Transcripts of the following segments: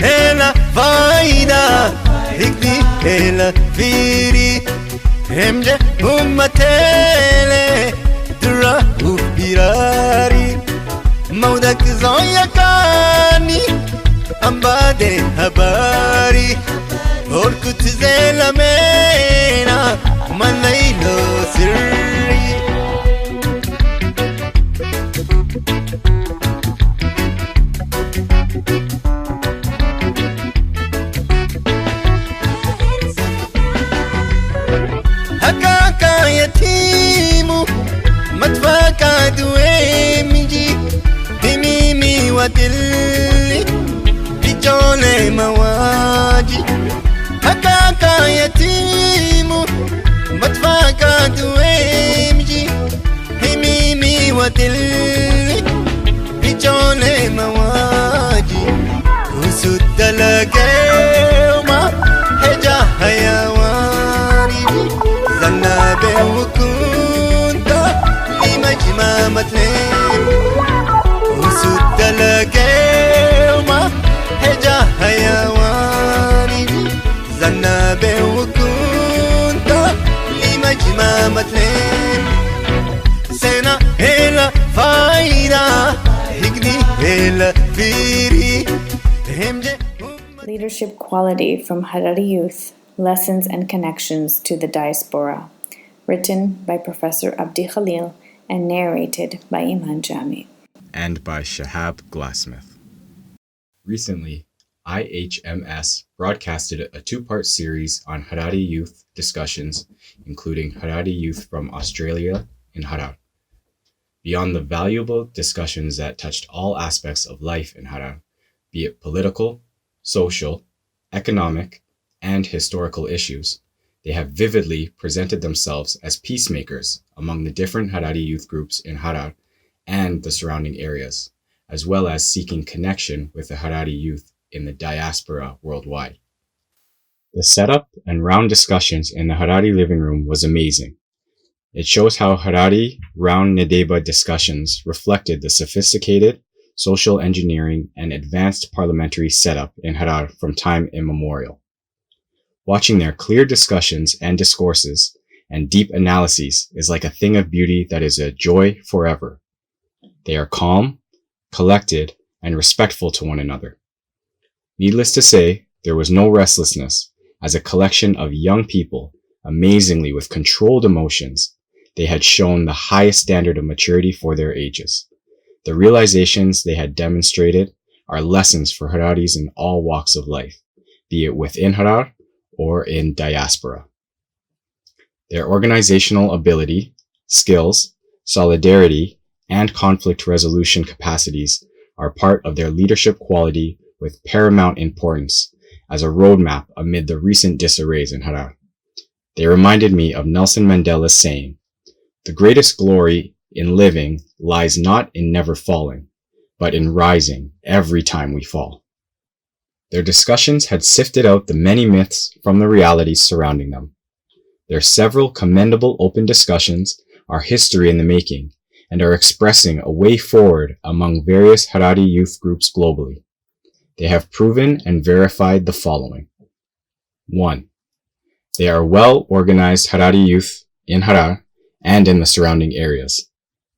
هلا فايدة هكدي هلا فيري همجة أمتيلي درا وفيراري مودك زويا كاني أمبادي هباري هوركت زيلا مينا من ليلو سري هكاكا يتيمو مدفاكا دويمجي بميمي ودلي بجولي مواجي هكاكا يتيمو مدفاكا دويمجي بميمي ودلي بجولي مواجي وسد لقيوما هجا حيواني زنابي وكنتا لمجمع متلين وسد لقيوما هجا حيواني زنابي وكنتا لمجمع متلين سينا هلا فايدة هكدي هلا فيري همجي Leadership Quality from Harari Youth, Lessons and Connections to the Diaspora, written by Professor Abdi Khalil and narrated by Ihms and by Shahab Glassmith. Recently, IHMS broadcasted a two-part series on Harari Youth discussions, including Harari Youth from Australia in Harar. Beyond the valuable discussions that touched all aspects of life in Harar, be it political, social, economic, and historical issues, they have vividly presented themselves as peacemakers among the different Harari youth groups in Harar and the surrounding areas, as well as seeking connection with the Harari youth in the diaspora worldwide. The setup and round discussions in the Harari living room was amazing. It shows how Harari round Nedeba discussions reflected the sophisticated social engineering and advanced parliamentary setup in Harar from time immemorial. Watching their clear discussions and discourses and deep analyses is like a thing of beauty that is a joy forever. They are calm, collected, and respectful to one another. Needless to say, there was no restlessness. As a collection of young people, amazingly with controlled emotions, they had shown the highest standard of maturity for their ages. The realizations they had demonstrated are lessons for Hararis in all walks of life, be it within Harar or in diaspora. Their organizational ability, skills, solidarity, and conflict resolution capacities are part of their leadership quality with paramount importance as a roadmap amid the recent disarrays in Harar. They reminded me of Nelson Mandela's saying, "The greatest glory in living lies not in never falling, but in rising every time we fall." Their discussions had sifted out the many myths from the realities surrounding them. Their several commendable open discussions are history in the making and are expressing a way forward among various Harari youth groups globally. They have proven and verified the following. 1. They are well-organized Harari youth in Harar and in the surrounding areas,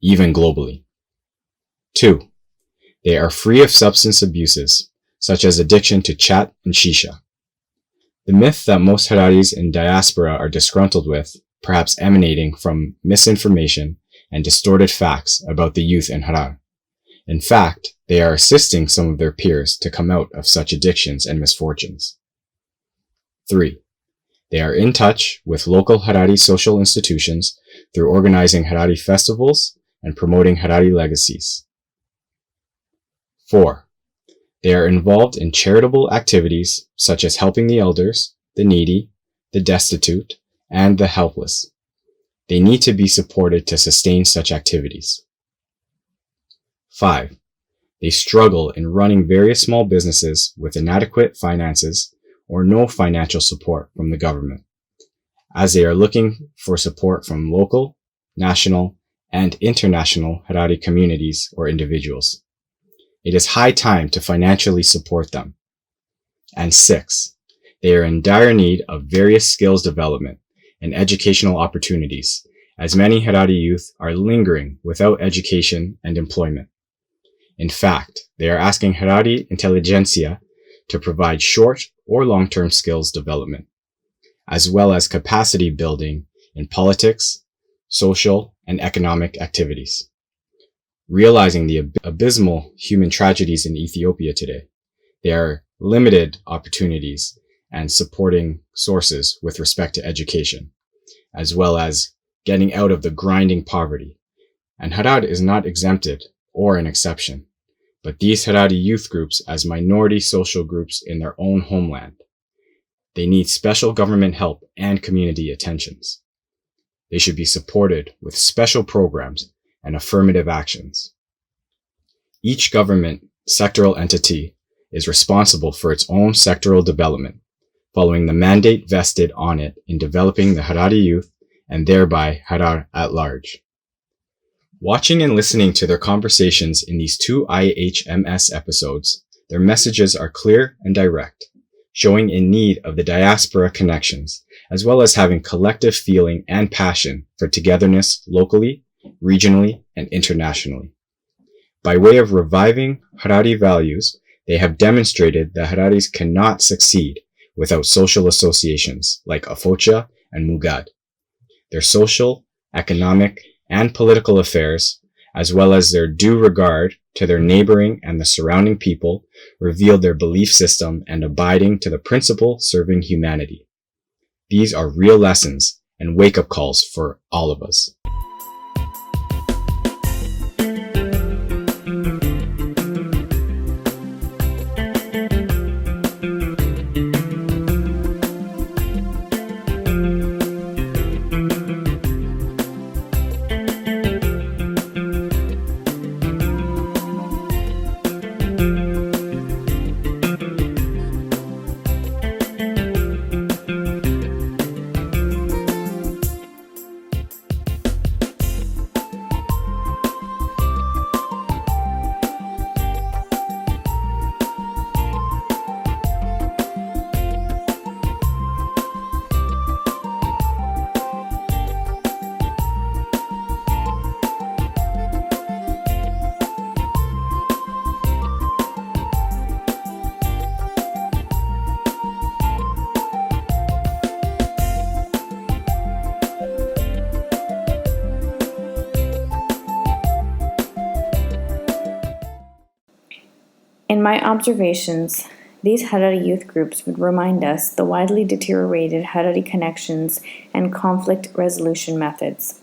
even globally. 2. They are free of substance abuses, such as addiction to chat and shisha. The myth that most Hararis in diaspora are disgruntled with, perhaps emanating from misinformation and distorted facts about the youth in Harar. In fact, they are assisting some of their peers to come out of such addictions and misfortunes. 3. They are in touch with local Harari social institutions through organizing Harari festivals and promoting Harari legacies. 4. They are involved in charitable activities such as helping the elders, the needy, the destitute, and the helpless. They need to be supported to sustain such activities. 5. They struggle in running various small businesses with inadequate finances or no financial support from the government, as they are looking for support from local, national, and international Harari communities or individuals. It is high time to financially support them. And 6, they are in dire need of various skills development and educational opportunities, as many Harari youth are lingering without education and employment. In fact, they are asking Harari intelligentsia to provide short or long-term skills development, as well as capacity building in politics, social, and economic activities. Realizing the abysmal human tragedies in Ethiopia today, there are limited opportunities and supporting sources with respect to education, as well as getting out of the grinding poverty. And Harar is not exempted or an exception, but these Harari youth groups as minority social groups in their own homeland. They need special government help and community attentions. They should be supported with special programs and affirmative actions. Each government sectoral entity is responsible for its own sectoral development, following the mandate vested on it in developing the Harari youth and thereby Harar at large. Watching and listening to their conversations in these 2 IHMS episodes, their messages are clear and direct, showing in need of the diaspora connections, as well as having collective feeling and passion for togetherness locally, regionally, and internationally. By way of reviving Harari values, they have demonstrated that Hararis cannot succeed without social associations like Afocha and Mugad. Their social, economic, and political affairs, as well as their due regard to their neighboring and the surrounding people, revealed their belief system and abiding to the principle serving humanity. These are real lessons and wake-up calls for all of us. In my observations, these Harari youth groups would remind us the widely deteriorated Harari connections and conflict resolution methods.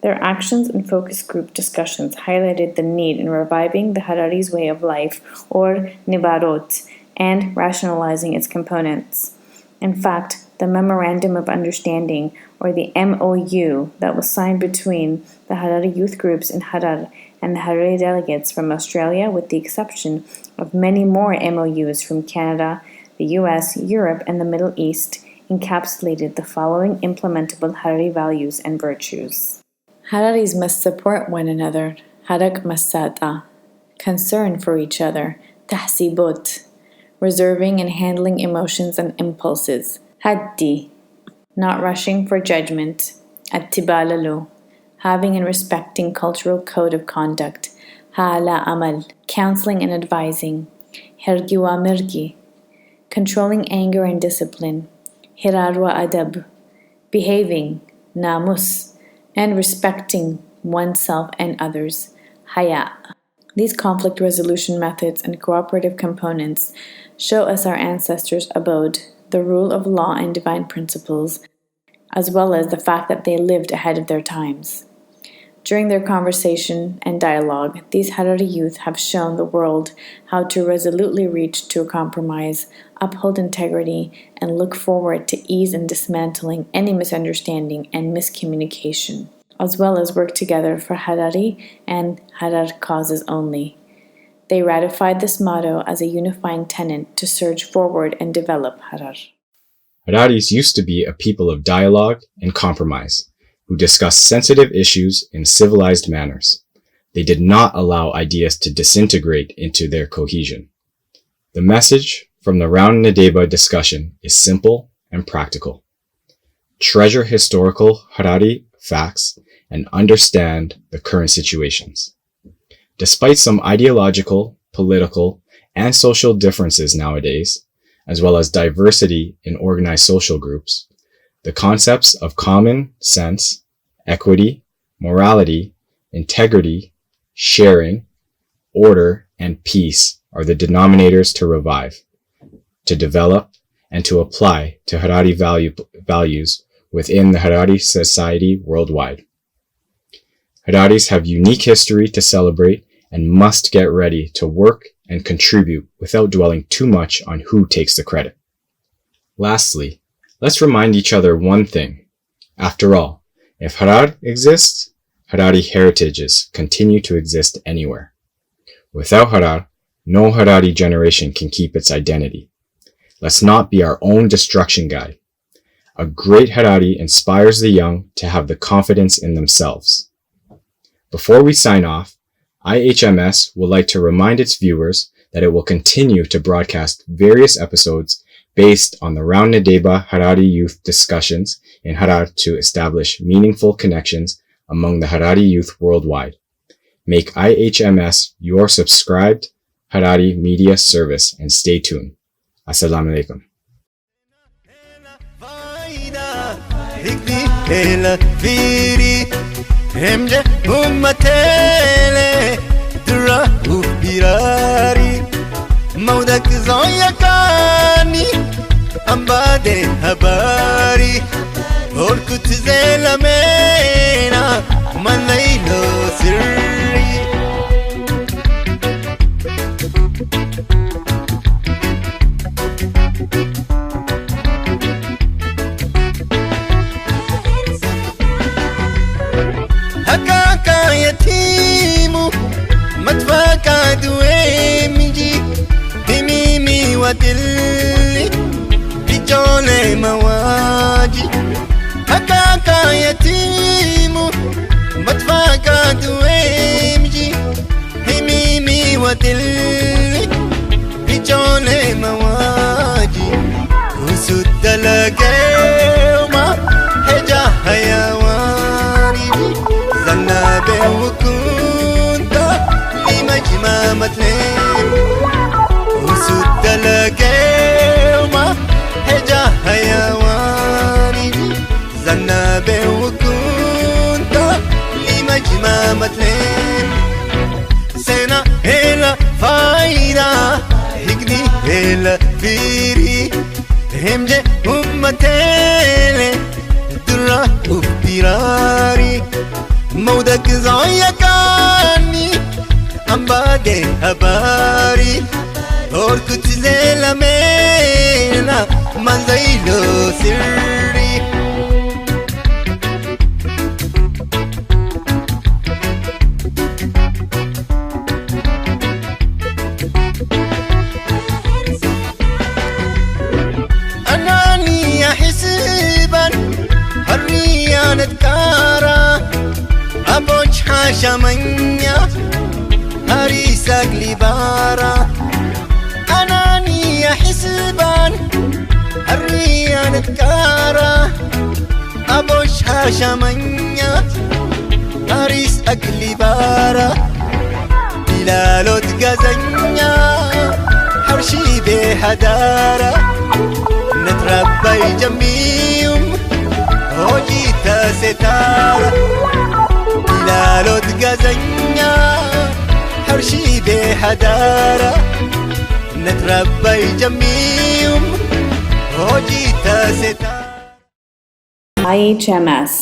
Their actions and focus group discussions highlighted the need in reviving the Harari's way of life, or nibarot, and rationalizing its components. In fact, the Memorandum of Understanding, or the MOU, that was signed between the Harari youth groups in Harar and the Harari delegates from Australia, with the exception of many more MOUs from Canada, the US, Europe, and the Middle East, encapsulated the following implementable Harari values and virtues. Hararis must support one another, harak masata, concern for each other, tahsibot, reserving and handling emotions and impulses, haddi, not rushing for judgment, attibalalu, having and respecting cultural code of conduct, hala amal, counseling and advising, hergi wa mirgi, controlling anger and discipline, hirar wa adab, behaving, namus, and respecting oneself and others, haya. These conflict resolution methods and cooperative components show us our ancestors' abode, the rule of law and divine principles, as well as the fact that they lived ahead of their times. During their conversation and dialogue, these Harari youth have shown the world how to resolutely reach to a compromise, uphold integrity, and look forward to ease in dismantling any misunderstanding and miscommunication, as well as work together for Harari and Harar causes only. They ratified this motto as a unifying tenet to surge forward and develop Harar. Hararis used to be a people of dialogue and compromise, who discussed sensitive issues in civilized manners. They did not allow ideas to disintegrate into their cohesion. The message from the Round Nadeba discussion is simple and practical. Treasure historical Harari facts and understand the current situations. Despite some ideological, political, and social differences nowadays, as well as diversity in organized social groups, the concepts of common sense, equity, morality, integrity, sharing, order, and peace are the denominators to revive, to develop, and to apply to Harari values within the Harari society worldwide. Hararis have unique history to celebrate and must get ready to work and contribute without dwelling too much on who takes the credit. Lastly, let's remind each other one thing. After all, if Harar exists, Harari heritages continue to exist anywhere. Without Harar, no Harari generation can keep its identity. Let's not be our own destruction guide. A great Harari inspires the young to have the confidence in themselves. Before we sign off, IHMS would like to remind its viewers that it will continue to broadcast various episodes based on the Round Nadeba Harari Youth discussions in Harar to establish meaningful connections among the Harari youth worldwide. Make IHMS your subscribed Harari media service and stay tuned. Assalamu alaikum. همجه أمتيلي تراه براري مودك زايكاني أمبادي هباري هوركت زيلمينا من ليلو سري هكاكا يتيمو متفاكا دويمجي بميمي ودلي بجولي مواجي هكاكا يتيمو متفاكا دويمجي بميمي ودلي بجولي مواجي وسود لقيوما هجا حيواني زنابي وكنت لمجمع متنين وسود لقيوما هجا حيواني زنابي وكنت لمجمع متنين سينا هلا فايدة هجني هلا فيري همجة أمتيلي درا وبيراري مودك زايكاني أمبادي هباري هوركت زيلمينا من زيلو سري أناني حسبا هريا نتكارا أبوش حاشمنيا هريسك لبارا أناني حسبا هريا نتكارا أبوش حاشمنيا هريسك لبارا بلالو تقزنيا حرشي بهدارا نتربي جميم هوجيتا ستارة بلالو تقزنيا حرشي بهدارة نتربي جميم هوجيتا ستارة IHMS